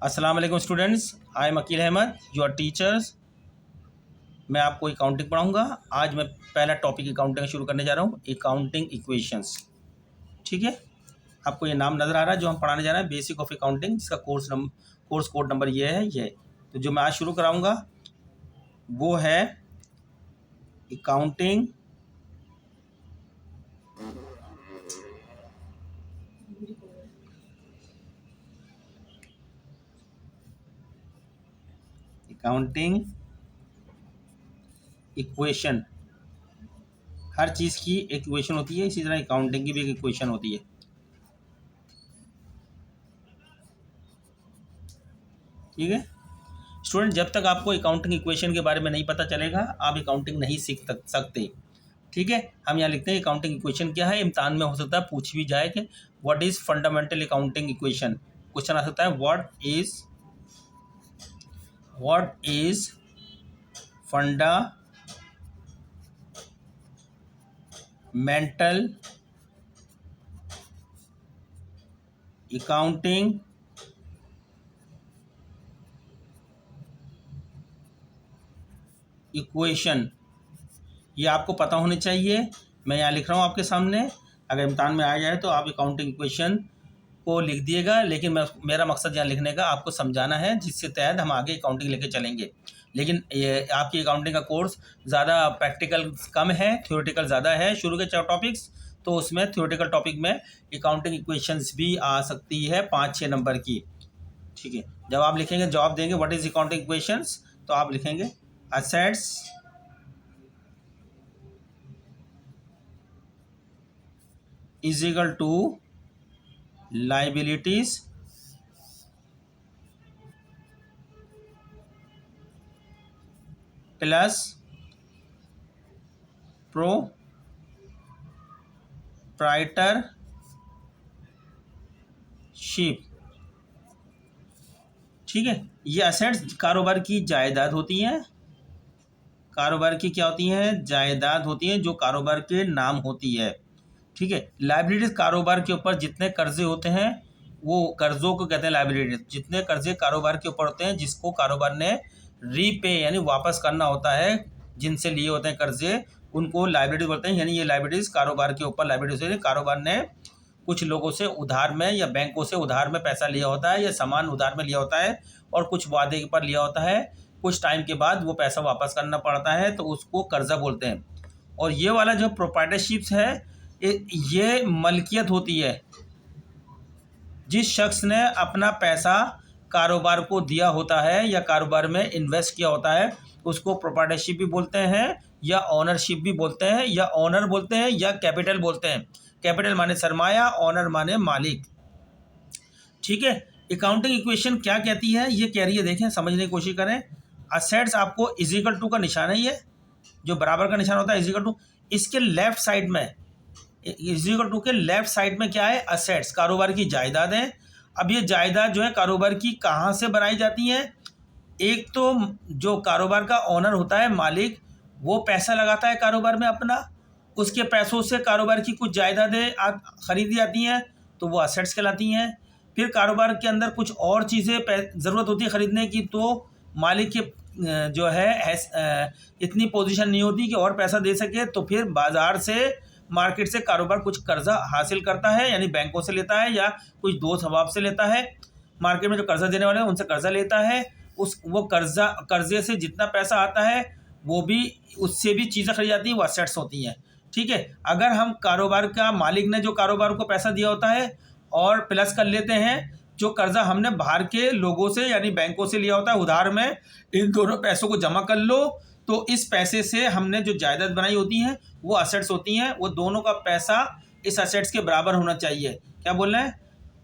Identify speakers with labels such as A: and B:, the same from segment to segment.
A: अस्सलाम वालेकुम students, I am Akeel Ahmed, your teachers. मैं आपको अकाउंटिंग पढ़ाऊंगा। आज मैं पहला टॉपिक अकाउंटिंग शुरू करने जा रहा हूँ, अकाउंटिंग इक्वेशंस। ठीक है, आपको ये नाम नज़र आ रहा है जो हम पढ़ाने जा रहे हैं, बेसिक ऑफ अकाउंटिंग, जिसका कोर्स कोड नंबर ये है। ये तो जो मैं आज शुरू कराऊंगा वो है अकाउंटिंग इक्वेशन। हर चीज़ की एक इक्वेशन होती है, इसी तरह अकाउंटिंग की भी एक इक्वेशन होती है। ठीक है स्टूडेंट, जब तक आपको अकाउंटिंग इक्वेशन के बारे में नहीं पता चलेगा आप अकाउंटिंग नहीं सीख सकते। ठीक है, हम यहाँ लिखते हैं अकाउंटिंग इक्वेशन क्या है। इम्तिहान में हो सकता है पूछ भी जाए कि what is fundamental accounting equation. Question आ सकता है what is fundamental accounting equation. ये आपको पता होनी चाहिए। मैं यहाँ लिख रहा हूँ आपके सामने, अगर इम्तिहान में आ जाए तो आप अकाउंटिंग इक्वेशन को लिख दिएगा, लेकिन मेरा मकसद यहाँ लिखने का आपको समझाना है, जिसके तहत हम आगे अकाउंटिंग लेके चलेंगे। लेकिन ये आपकी अकाउंटिंग का कोर्स ज़्यादा प्रैक्टिकल कम है, थ्योरेटिकल ज़्यादा है। शुरू के 4 टॉपिक्स, तो उसमें थ्योरेटिकल टॉपिक में अकाउंटिंग इक्वेशंस भी आ सकती है 5-6 नंबर की। ठीक है, जब आप लिखेंगे, जवाब देंगे व्हाट इज़ अकाउंटिंग इक्वेशंस, तो आप लिखेंगे assets is equal to liabilities plus proprietorship. ठीक है, ये असेट्स कारोबार की जायदाद होती हैं। कारोबार की क्या होती हैं? जायदाद होती हैं, जो कारोबार के नाम होती है। ठीक है, लाइबिलिटीज कारोबार के ऊपर जितने कर्जे होते हैं वो कर्जों को कहते हैं लाइबिलिटीज। जितने कर्जे कारोबार के ऊपर होते हैं, जिसको कारोबार ने रीपे यानी वापस करना होता है, जिनसे लिए होते हैं कर्जे, उनको लाइबिलिटीज बोलते हैं। यानी ये लाइबिलिटीज कारोबार के ऊपर लाइबिलिटीज होती है। कारोबार ने कुछ लोगों से उधार में या बैंकों से उधार में पैसा लिया होता है, या सामान उधार में लिया होता है, और कुछ वादे पर लिया होता है। कुछ टाइम के बाद वो पैसा वापस करना पड़ता है, तो उसको कर्जा बोलते हैं। और ये वाला जो प्रोप्राइटरशिप्स है, ये मलकियत होती है। जिस शख्स ने अपना पैसा कारोबार को दिया होता है या कारोबार में इन्वेस्ट किया होता है, उसको प्रोप्राइटरशिप भी बोलते हैं, या ऑनरशिप भी बोलते हैं, या ऑनर बोलते हैं, या कैपिटल बोलते हैं। कैपिटल माने सरमाया, ऑनर माने मालिक। ठीक है, अकाउंटिंग इक्वेशन क्या कहती है, ये कह रही है, देखें समझने की कोशिश करें। असेट्स आपको इज इक्वल टू का निशान है, ये जो बराबर का निशान होता है इज इक्वल टू, इसके लेफ्ट साइड में, इज इक्वल टू के लेफ्ट साइड में क्या है? असेट्स, कारोबार की जायदाद है। अब ये जायदाद जो है कारोबार की कहाँ से बनाई जाती है? एक तो जो कारोबार का ओनर होता है, मालिक, वो पैसा लगाता है कारोबार में अपना, उसके पैसों से कारोबार की कुछ जायदादें खरीदी जाती हैं, तो वो असेट्स कहलाती हैं। फिर कारोबार के अंदर कुछ और चीज़ें ज़रूरत होती है ख़रीदने की, तो मालिक के जो है इतनी पोजीशन नहीं होती कि और पैसा दे सके, तो फिर बाज़ार से, मार्केट से कारोबार कुछ कर्जा हासिल करता है, यानी बैंकों से लेता है या कुछ दोस्त हबाब से लेता है। मार्केट में जो कर्जा देने वाले हैं उनसे कर्जा लेता है। वो कर्जे से जितना पैसा आता है, वो भी, उससे भी चीज़ें खरीदी जाती हैं, वो असेट्स होती हैं। ठीक है, अगर हम कारोबार का मालिक ने जो कारोबार को पैसा दिया होता है और प्लस कर लेते हैं जो कर्जा हमने बाहर के लोगों से यानी बैंकों से लिया होता है उधार में, इन दोनों पैसों को जमा कर लो, तो इस पैसे से हमने जो जायदाद बनाई होती हैं वो असेट्स होती हैं। वो दोनों का पैसा इस असेट्स के बराबर होना चाहिए। क्या बोल रहे हैं?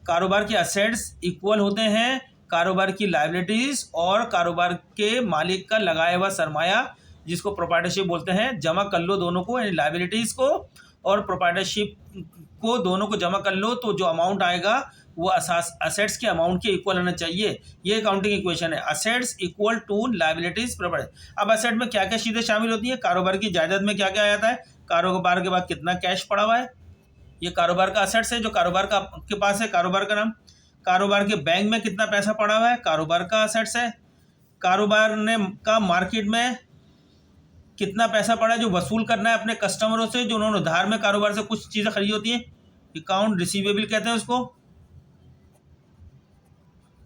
A: कारोबार के असेट्स इक्वल होते हैं कारोबार की लायबिलिटीज़ और कारोबार के मालिक का लगाया हुआ सरमाया, जिसको प्रोप्राइटरशिप बोलते हैं। जमा कर लो दोनों को, यानी लायबिलिटीज़ को और प्रोप्राइटरशिप को, दोनों को जमा कर लो, तो जो अमाउंट आएगा वो असेट्स के अमाउंट के इक्वल होना चाहिए। ये अकाउंटिंग इक्वेशन है, assets equal to liabilities proprietor. अब असेट में क्या क्या चीज़ें शामिल होती हैं? कारोबार की जायदाद में क्या क्या आ जाता है? कारोबार के बाद कितना कैश पड़ा हुआ है, ये कारोबार का असेट्स है, जो कारोबार का के पास है, कारोबार का नाम। कारोबार के बैंक में कितना पैसा पड़ा हुआ है, कारोबार का असेट्स है। कारोबार ने का मार्केट में कितना पैसा पड़ा है जो वसूल करना है अपने कस्टमरों से, जो उन्होंने उधार में कारोबार से कुछ चीज़ें खरीदी होती हैं, अकाउंट रिसीवेबल कहते हैं उसको।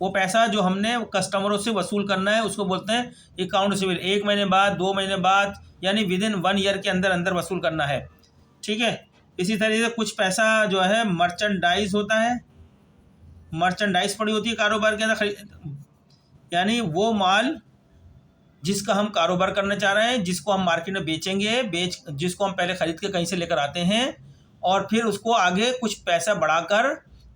A: वो पैसा जो हमने कस्टमरों से वसूल करना है उसको बोलते हैं अकाउंट रिसीवेबल। 1 महीने बाद, 2 महीने बाद, यानी विदिन 1 ईयर के अंदर अंदर वसूल करना है, ठीक है। इसी तरीके से कुछ पैसा जो है मर्चेंडाइज होता है, मर्चेंडाइज पड़ी होती है कारोबार के अंदर, यानी वो माल जिसका हम कारोबार करना चाह रहे हैं, जिसको हम मार्केट में बेचेंगे, जिसको हम पहले खरीद के कहीं से लेकर आते हैं और फिर उसको आगे कुछ पैसा बढ़ाकर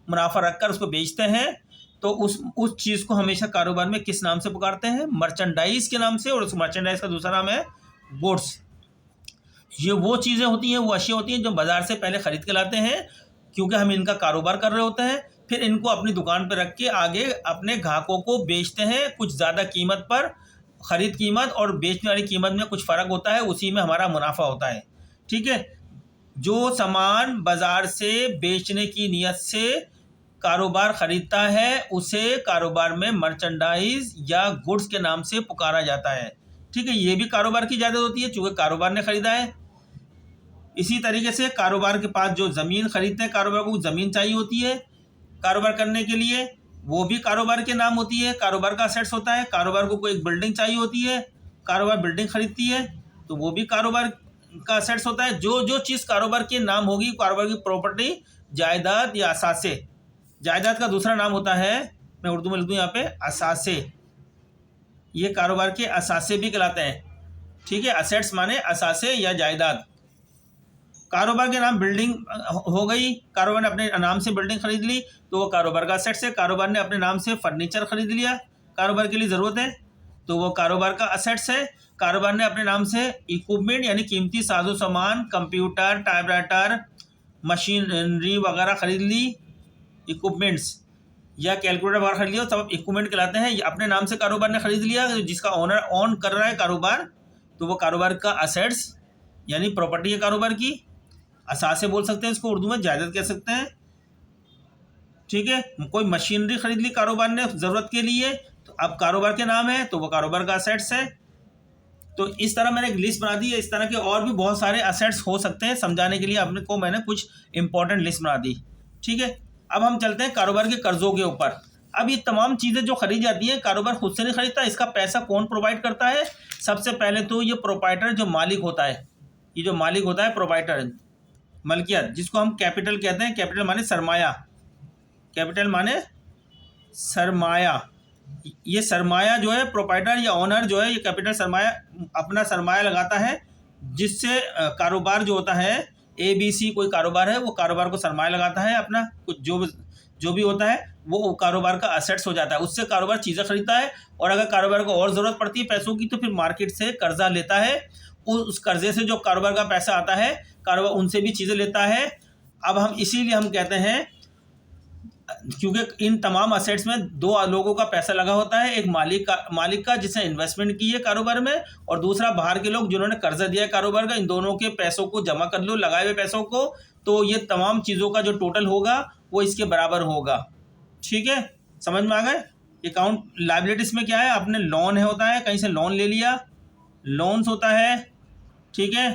A: मुनाफा रखकर उसको बेचते हैं, तो उस चीज़ को हमेशा कारोबार में किस नाम से पुकारते हैं, मर्चेंडाइज के नाम से। और उस मर्चेंडाइज का दूसरा नाम है गुड्स। ये वो चीज़ें होती हैं, वो अशिया होती हैं जो बाज़ार से पहले ख़रीद के लाते हैं, क्योंकि हम इनका कारोबार कर रहे होते हैं, फिर इनको अपनी दुकान पर रख के आगे अपने ग्राहकों को बेचते हैं कुछ ज़्यादा कीमत पर। ख़रीद कीमत और बेचने वाली कीमत में कुछ फ़र्क होता है, उसी में हमारा मुनाफा होता है, ठीक है। जो सामान बाज़ार से बेचने की नीयत से कारोबार ख़रीदता है उसे कारोबार में मर्चेंडाइज या गुड्स के नाम से पुकारा जाता है, ठीक है। ये भी कारोबार की जायदाद होती है चूँकि कारोबार ने ख़रीदा है। इसी तरीके से कारोबार के पास जो ज़मीन खरीदते हैं, कारोबार को ज़मीन चाहिए होती है कारोबार करने के लिए, वो भी कारोबार के नाम होती है, कारोबार का असेट्स होता है। कारोबार को कोई एक बिल्डिंग चाहिए होती है, कारोबार बिल्डिंग खरीदती है, तो वो भी कारोबार का असेट्स होता है। जो चीज़ कारोबार के नाम होगी, कारोबार की प्रॉपर्टी, जायदाद या असासे। जायदाद का दूसरा नाम होता है, मैं उर्दू में लिख दूँ यहाँ पे, असासे। ये कारोबार के असासे भी कहलाते हैं, ठीक है। असेट्स माने असासे या जायदाद। कारोबार के नाम बिल्डिंग हो गई, कारोबार ने अपने नाम से बिल्डिंग खरीद ली तो वो कारोबार का असेट्स है। कारोबार ने अपने नाम से फर्नीचर खरीद लिया, कारोबार के लिए ज़रूरत है, तो वो कारोबार का असेट्स है। कारोबार ने अपने नाम से इक्विपमेंट यानी कीमती साजो सामान, कंप्यूटर, टाइपराइटर, मशीनरी वगैरह खरीद ली, इक्विपमेंट्स या कैलकुलेटर वगैरह खरीद लिया, सब इक्विपमेंट कहलाते हैं। अपने नाम से कारोबार ने खरीद लिया, जिसका ओनर ऑन कर रहा है कारोबार, तो वो कारोबार का असेट्स यानी प्रॉपर्टी है कारोबार की। असासे बोल सकते हैं इसको, उर्दू में जायदाद कह सकते हैं, ठीक है। कोई मशीनरी खरीद ली कारोबार ने ज़रूरत के लिए, तो अब कारोबार के नाम है तो वो कारोबार का असेट्स है। तो इस तरह मैंने एक लिस्ट बना दी है। इस तरह के और भी बहुत सारे असेट्स हो सकते हैं, समझाने के लिए अपने को मैंने कुछ इंपॉर्टेंट लिस्ट बना दी, ठीक है। अब हम चलते हैं कारोबार के कर्जों के ऊपर। अब ये तमाम चीज़ें जो खरीदी जाती हैं कारोबार खुद से नहीं खरीदता, इसका पैसा कौन प्रोवाइड करता है? सबसे पहले तो ये प्रोप्राइटर जो मालिक होता है, ये जो मालिक होता है प्रोप्राइटर, मलकियत, जिसको हम कैपिटल कहते हैं। कैपिटल माने सरमाया, कैपिटल माने सरमाया। ये सरमाया जो है प्रोप्राइटर या ओनर जो है, ये कैपिटल सरमाया अपना सरमाया लगाता है, जिससे कारोबार जो होता है ABC कोई कारोबार है, वो कारोबार को सरमाया लगाता है अपना, कुछ जो भी होता है वो कारोबार का असेट्स हो जाता है। उससे कारोबार चीज़ें खरीदता है, और अगर कारोबार को और ज़रूरत पड़ती है पैसों की तो फिर मार्केट से कर्जा लेता है। उस कर्जे से जो कारोबार का पैसा आता है कारोबार उनसे भी चीज़ें लेता है। अब हम इसीलिए हम कहते हैं, क्योंकि इन तमाम असेट्स में दो लोगों का पैसा लगा होता है, एक मालिक का जिसने इन्वेस्टमेंट की है कारोबार में, और दूसरा बाहर के लोग जिन्होंने कर्जा दिया है कारोबार का। इन दोनों के पैसों को जमा कर लो, लगाए हुए पैसों को, तो ये तमाम चीज़ों का जो टोटल होगा वो इसके बराबर होगा, ठीक है। समझ में आ गए? अकाउंट लायबिलिटीज में क्या है, आपने लोन है होता है, कहीं से लोन ले लिया, लोन्स होता है, ठीक है।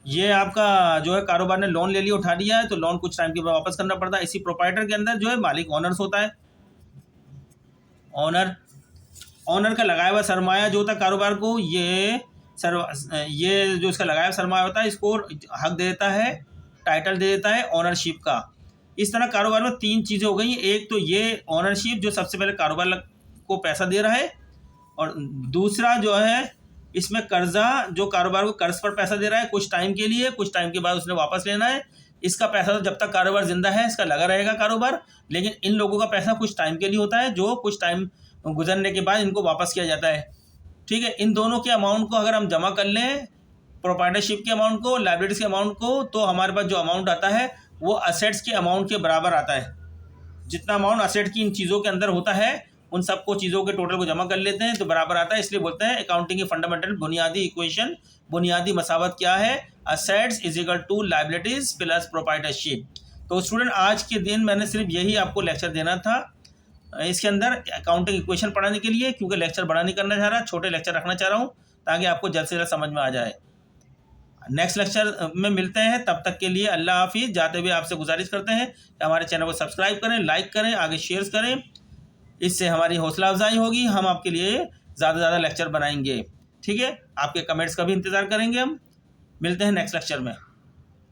A: ये आपका जो है कारोबार ने लोन ले लिया, उठा लिया है, तो लोन कुछ टाइम के बाद वापस करना पड़ता है। इसी प्रोप्राइटर के अंदर जो है मालिक ओनर्स होता है। ओनर का लगाया हुआ सरमाया जो होता है कारोबार को, ये जो इसका लगाया हुआ सरमाया होता है इसको हक दे देता है, टाइटल दे देता है ओनरशिप का। इस तरह कारोबार में 3 चीज़ें हो गई। एक तो ये ओनरशिप जो सबसे पहले कारोबार को पैसा दे रहा है, और दूसरा जो है इसमें कर्जा जो कारोबार को कर्ज पर पैसा दे रहा है कुछ टाइम के लिए, कुछ टाइम के बाद उसने वापस लेना है। इसका पैसा तो जब तक कारोबार जिंदा है इसका लगा रहेगा कारोबार, लेकिन इन लोगों का पैसा कुछ टाइम के लिए होता है, जो कुछ टाइम गुजरने के बाद इनको वापस किया जाता है, ठीक है। इन दोनों के अमाउंट को अगर हम जमा कर लें, प्रोप्राइटरशिप के अमाउंट को, लायबिलिटीज के अमाउंट को, तो हमारे पास जो अमाउंट आता है वो असेट्स के अमाउंट के बराबर आता है। जितना अमाउंट असेट की इन चीज़ों के अंदर होता है उन सबको चीज़ों के टोटल को जमा कर लेते हैं तो बराबर आता है। इसलिए बोलते हैं अकाउंटिंग की फंडामेंटल बुनियादी इक्वेशन, बुनियादी मसावत क्या है, assets is equal to liabilities plus proprietorship. तो स्टूडेंट आज के दिन मैंने सिर्फ यही आपको लेक्चर देना था इसके अंदर अकाउंटिंग इक्वेशन पढ़ाने के लिए, क्योंकि लेक्चर बड़ा नहीं करना चाह रहा, छोटे लेक्चर रखना चाह रहा हूँ ताकि आपको जल्द से जल्द समझ में आ जाए। नेक्स्ट लेक्चर में मिलते हैं, तब तक के लिए अल्लाह हाफिज़। जाते हुए आपसे गुजारिश करते हैं कि हमारे चैनल को सब्सक्राइब करें, लाइक करें, आगे शेयर करें, इससे हमारी हौसला अफजाई होगी, हम आपके लिए ज़्यादा से ज़्यादा लेक्चर बनाएंगे। ठीक है, आपके कमेंट्स का भी इंतज़ार करेंगे हम। मिलते हैं नेक्स्ट लेक्चर में।